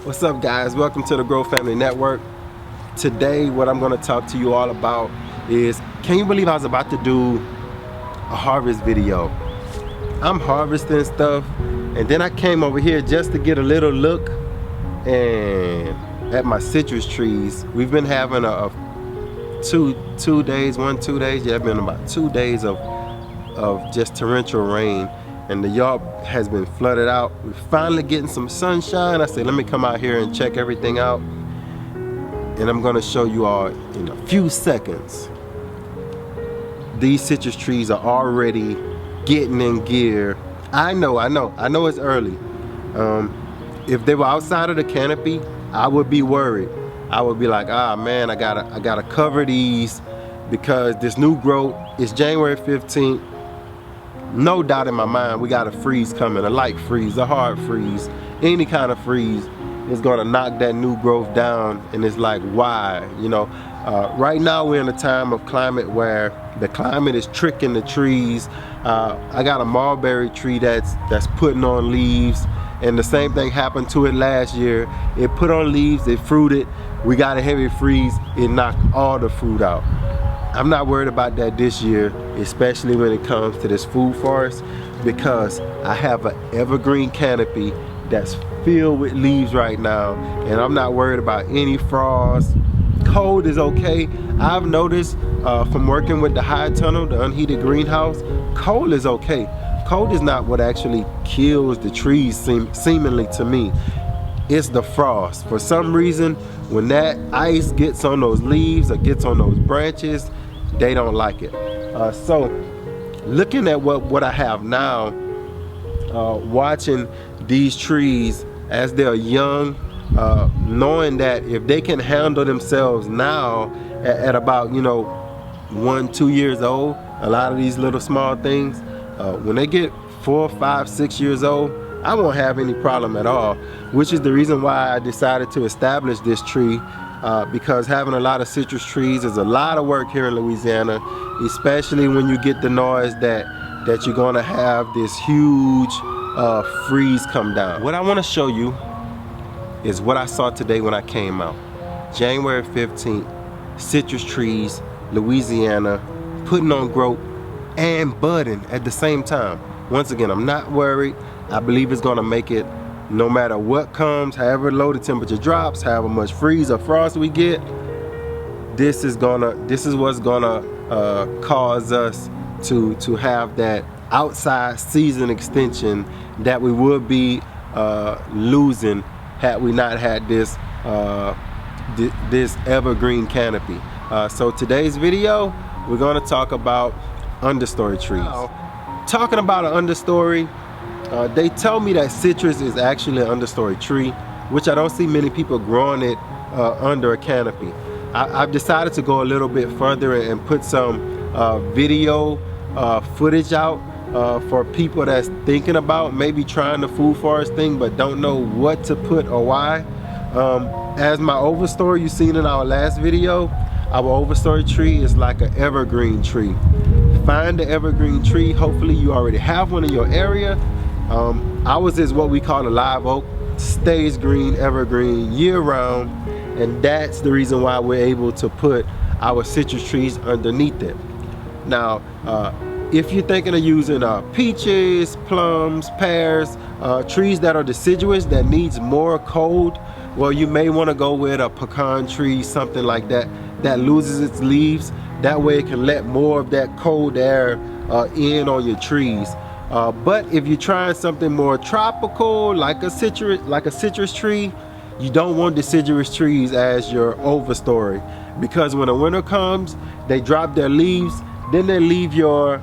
What's up, guys? Welcome to the Grow Family Network. Today what I'm going to talk to you all about is, can you believe I was about to do a harvest video? I'm harvesting stuff and then I came over here just to get a little look and at my citrus trees. We've been having a 2 days, 2 days, yeah, it's been about 2 days of just torrential rain, and the yard has been flooded out. We're finally getting some sunshine. I said, let me come out here and check everything out, and I'm gonna show you all in a few seconds. These citrus trees are already getting in gear. I know it's early. If they were outside of the canopy, I would be worried. I would be like, ah man, I gotta cover these because this new growth is January 15th. No doubt in my mind, we got a freeze coming, a light freeze, a hard freeze, any kind of freeze is gonna knock that new growth down. And it's like, why? You know, right now we're in a time of climate where the climate is tricking the trees. I got a mulberry tree that's putting on leaves, and the same thing happened to it last year. It put on leaves, it fruited, we got a heavy freeze, it knocked all the fruit out. I'm not worried about that this year, especially when it comes to this food forest, because I have an evergreen canopy that's filled with leaves right now, and I'm not worried about any frost. Cold is okay. I've noticed from working with the high tunnel, the unheated greenhouse, cold is okay. Cold is not what actually kills the trees, seemingly to me. It's the frost. For some reason, when that ice gets on those leaves or gets on those branches, they don't like it. So looking at what I have now, watching these trees as they're young, knowing that if they can handle themselves now at about 1-2 years old, a lot of these little small things, when they get 4, 5, 6 years old, I won't have any problem at all, which is the reason why I decided to establish this tree, because having a lot of citrus trees is a lot of work here in Louisiana, especially when you get the noise that you're gonna have this huge freeze come down. What I want to show you is what I saw today when I came out. January 15th, citrus trees, Louisiana, putting on growth and budding at the same time. Once again, I'm not worried. I believe it's gonna make it no matter what comes, however low the temperature drops, however much freeze or frost we get. This is what's gonna cause us to have that outside season extension that we would be losing had we not had this this evergreen canopy. So today's video, we're gonna talk about understory trees. Talking about an understory, they tell me that citrus is actually an understory tree, which I don't see many people growing it under a canopy. I've decided to go a little bit further and put some video footage out for people that's thinking about maybe trying the food forest thing but don't know what to put or why. As my overstory you seen in our last video, our overstory tree is like an evergreen tree. Find the evergreen tree. Hopefully you already have one in your area. Ours is what we call a live oak, stays green, evergreen, year round, and that's the reason why we're able to put our citrus trees underneath it. Now, if you're thinking of using peaches, plums, pears, trees that are deciduous that needs more cold, well, you may want to go with a pecan tree, something like that, that loses its leaves. That way it can let more of that cold air in on your trees. But if you're trying something more tropical, like a citrus tree, you don't want deciduous trees as your overstory, because when the winter comes, they drop their leaves, then they leave your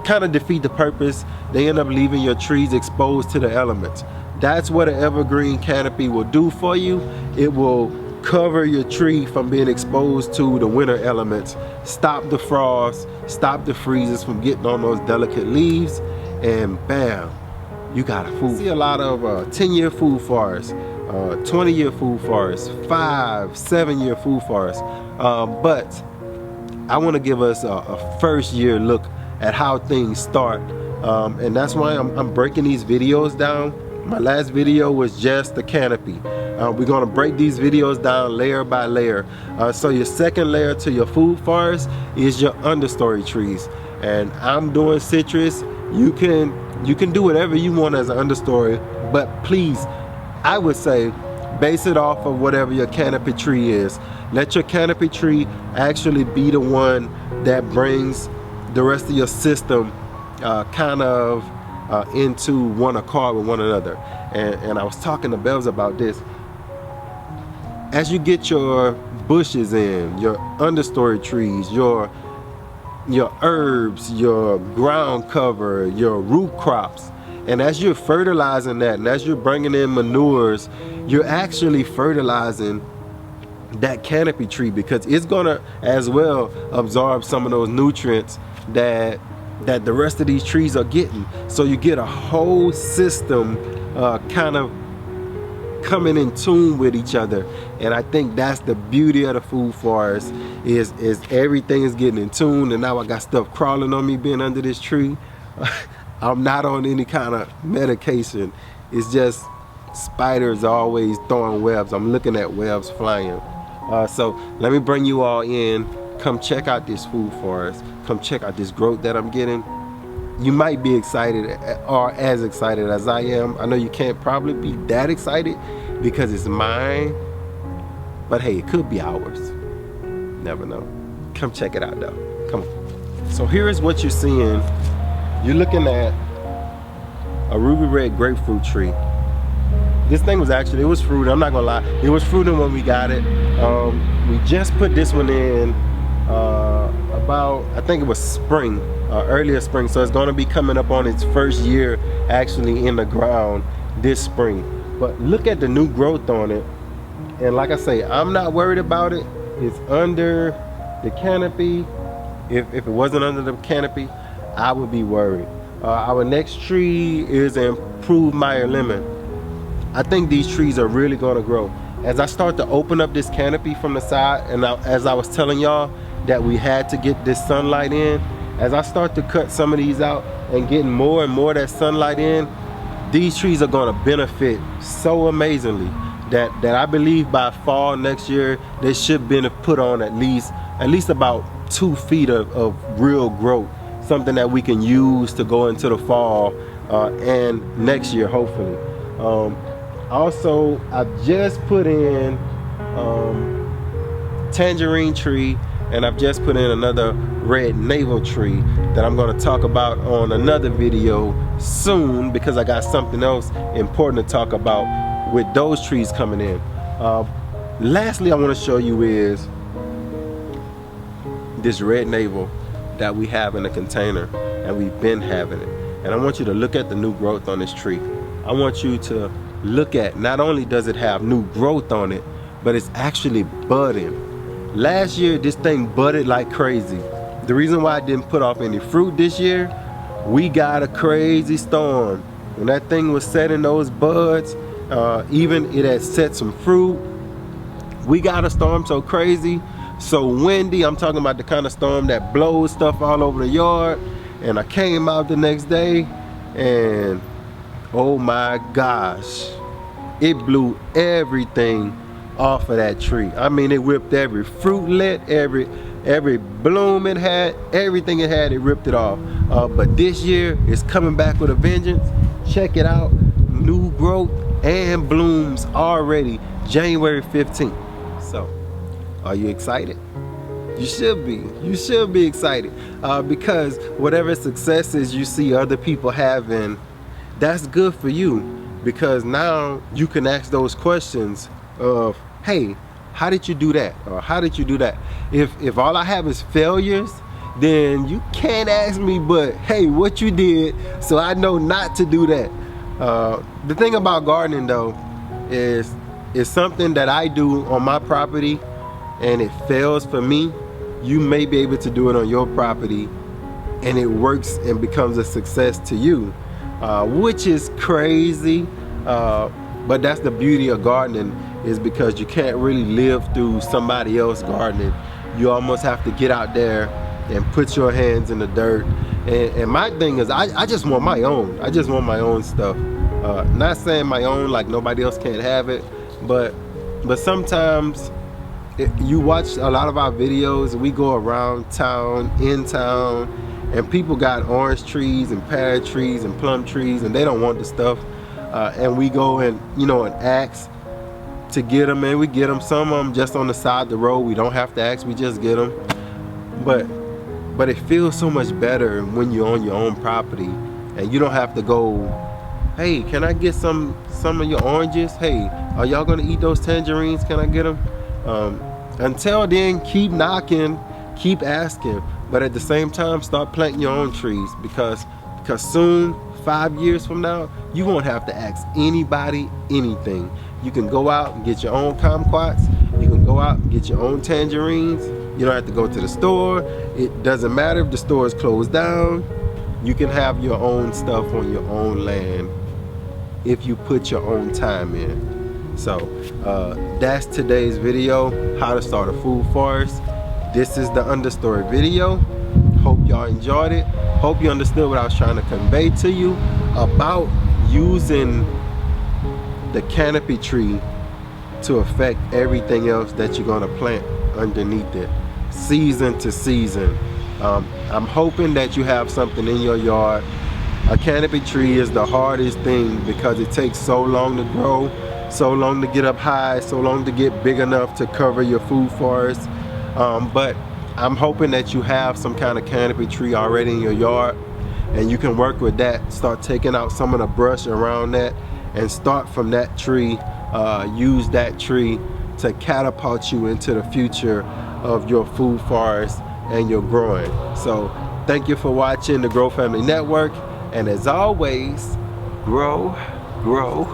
kind of defeat the purpose. They end up leaving your trees exposed to the elements. That's what an evergreen canopy will do for you. It will cover your tree from being exposed to the winter elements, stop the frost, stop the freezes from getting on those delicate leaves, and bam, you got a food. I see a lot of 10-year food forests, 20-year food forests, 5, 7-year food forests, but I want to give us a first year look at how things start, and that's why I'm breaking these videos down. My last video was just the canopy. We're gonna break these videos down layer by layer. So your second layer to your food forest is your understory trees. And I'm doing citrus. You can do whatever you want as an understory, but please, I would say, base it off of whatever your canopy tree is. Let your canopy tree actually be the one that brings the rest of your system into one accord with one another. And I was talking to Bevs about this. As you get your bushes in, your understory trees, your herbs, your ground cover, your root crops, and as you're fertilizing that, and as you're bringing in manures, you're actually fertilizing that canopy tree, because it's gonna as well absorb some of those nutrients that the rest of these trees are getting. So you get a whole system kind of coming in tune with each other. And I think that's the beauty of the food forest, is everything is getting in tune. And now I got stuff crawling on me being under this tree. I'm not on any kind of medication. It's just spiders always throwing webs. I'm looking at webs flying. So let me bring you all in. Come check out this food forest. Come check out this growth that I'm getting. You might be excited, or as excited as I am. I know you can't probably be that excited because it's mine, but hey, it could be ours. Never know. Come check it out though. Come on. So here is what you're seeing. You're looking at a ruby red grapefruit tree. This thing was actually, it was fruiting. I'm not gonna lie, it was fruiting when we got it. We just put this one in about, I think it was spring, earlier spring. So it's gonna be coming up on its first year actually in the ground this spring. But look at the new growth on it. And like I say, I'm not worried about it. It's under the canopy. If it wasn't under the canopy, I would be worried. Our next tree is improved Meyer lemon. I think these trees are really gonna grow. As I start to open up this canopy from the side, and as I was telling y'all that we had to get this sunlight in, as I start to cut some of these out and getting more and more of that sunlight in, these trees are gonna benefit so amazingly that I believe by fall next year, they should be put on at least about 2 feet of real growth. Something that we can use to go into the fall and next year, hopefully. Also, I've just put in tangerine tree, and I've just put in another red navel tree that I'm going to talk about on another video soon, because I got something else important to talk about with those trees coming in. Lastly, I want to show you is this red navel that we have in a container, and we've been having it. And I want you to look at the new growth on this tree. I want you to look at, not only does it have new growth on it, but it's actually budding. Last year, this thing budded like crazy. The reason why I didn't put off any fruit this year, we got a crazy storm. When that thing was setting those buds, even it had set some fruit. We got a storm so crazy, so windy. I'm talking about the kind of storm that blows stuff all over the yard. And I came out the next day, and oh my gosh, it blew everything off of that tree. I mean, it ripped every fruitlet, every bloom it had, everything it had, it ripped it off. But this year, it's coming back with a vengeance. Check it out, new growth and blooms already, January 15th. So, are you excited? You should be. You should be excited because whatever successes you see other people having, that's good for you, because now you can ask those questions of, hey, how did you do that? Or how did you do that? If all I have is failures, then you can't ask me, but hey, what you did, so I know not to do that. The thing about gardening though is something that I do on my property and it fails for me, you may be able to do it on your property and it works and becomes a success to you, which is crazy. But that's the beauty of gardening, is because you can't really live through somebody else gardening. You almost have to get out there and put your hands in the dirt. And my thing is, I just want my own. I just want my own stuff. Not saying my own like nobody else can't have it, but sometimes you watch a lot of our videos, we go around town, in town, and people got orange trees and pear trees and plum trees, and they don't want the stuff, and we go and and ask to get them, and we get them. Some of them just on the side of the road, we don't have to ask, we just get them. But it feels so much better when you're on your own property and you don't have to go, hey, can I get some of your oranges? Hey, are y'all gonna eat those tangerines? Can I get them? Until then, keep knocking, keep asking, but at the same time, start planting your own trees, because soon, 5 years from now, you won't have to ask anybody anything. You can go out and get your own kumquats. You can go out and get your own tangerines. You don't have to go to the store. It doesn't matter if the store is closed down. You can have your own stuff on your own land if you put your own time in. So that's today's video, how to start a food forest. This is the understory video. Hope y'all enjoyed it. Hope you understood what I was trying to convey to you about using the canopy tree to affect everything else that you're gonna plant underneath it, season to season. I'm hoping that you have something in your yard. A canopy tree is the hardest thing because it takes so long to grow, so long to get up high, so long to get big enough to cover your food forest. But I'm hoping that you have some kind of canopy tree already in your yard, and you can work with that. Start taking out some of the brush around that and start from that tree. Use that tree to catapult you into the future of your food forest and your growing. So thank you for watching the Grow Family Network, and as always, grow, grow,